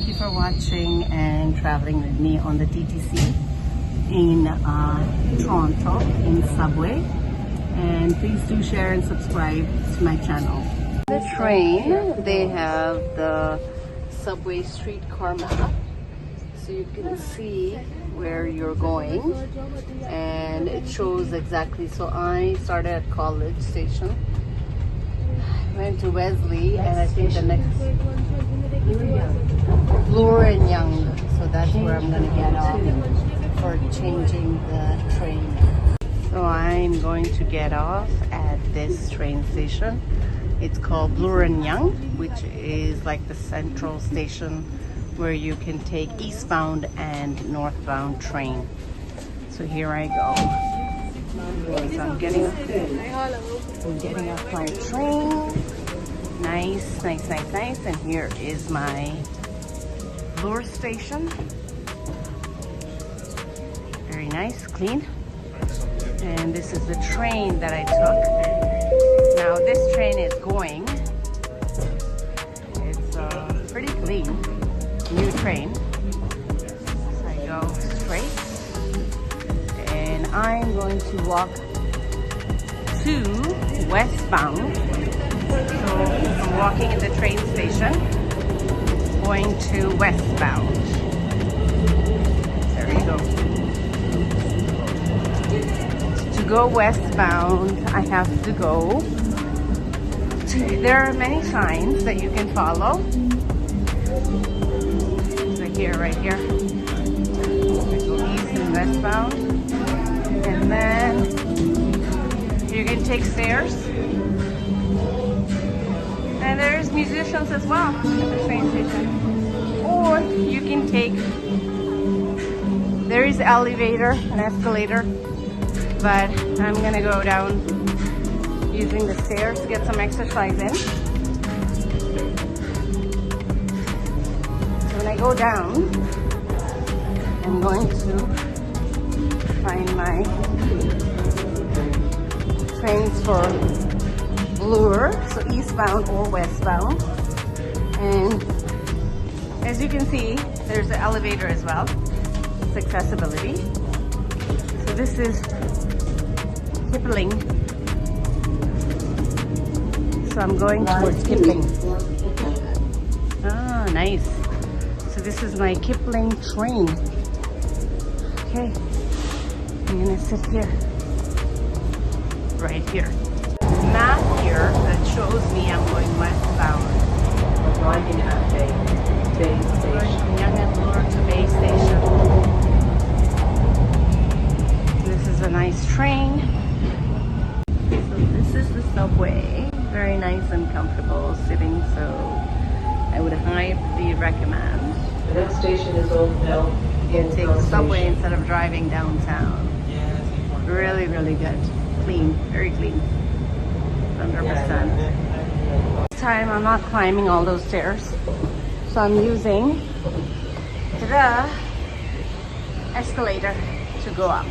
Thank you for watching and traveling with me on the TTC in Toronto in subway. And please do share and subscribe to my channel. The train, they have the subway streetcar map, so you can see where you're going, and it shows exactly. So I started at College Station, went to Wesley, and I think the next Bloor and Young. So that's where I'm gonna get off for changing the train. So I'm going to get off at this train station. It's called Bloor and Young, which is like the central station where you can take eastbound and northbound train. So here I go. So I'm getting off my train. Nice. And here is my Bloor station. Very nice, clean. And this is the train that I took. Now this train is going. It's pretty clean, new train. So I go straight, and I'm going to walk to westbound. So I'm walking in the train station, going to westbound. There you go. To go westbound, I have to go. There are many signs that you can follow. So here, right here. I go east and westbound. And then you can take stairs. And there's musicians as well at the train station. Or you can take, there is an elevator, an escalator, but I'm gonna go down using the stairs to get some exercise in. So when I go down, I'm going to find my trains for Bloor, so eastbound or westbound. And as you can see, there's an elevator as well. It's accessibility. So this is Kipling. So I'm going towards Kipling. Ah, nice. So this is my Kipling train. Okay, I'm gonna sit here, right here. Map here that shows me I'm going westbound. Arriving at Bay Station. Young and Bloor to Bay Station. This is a nice train. So this is the subway. Very nice and comfortable sitting, so I would highly recommend. The next station is Old Mill. You take the subway instead of driving downtown. Really good. Clean, very clean. 100%. This time I'm not climbing all those stairs, so I'm using the escalator to go up.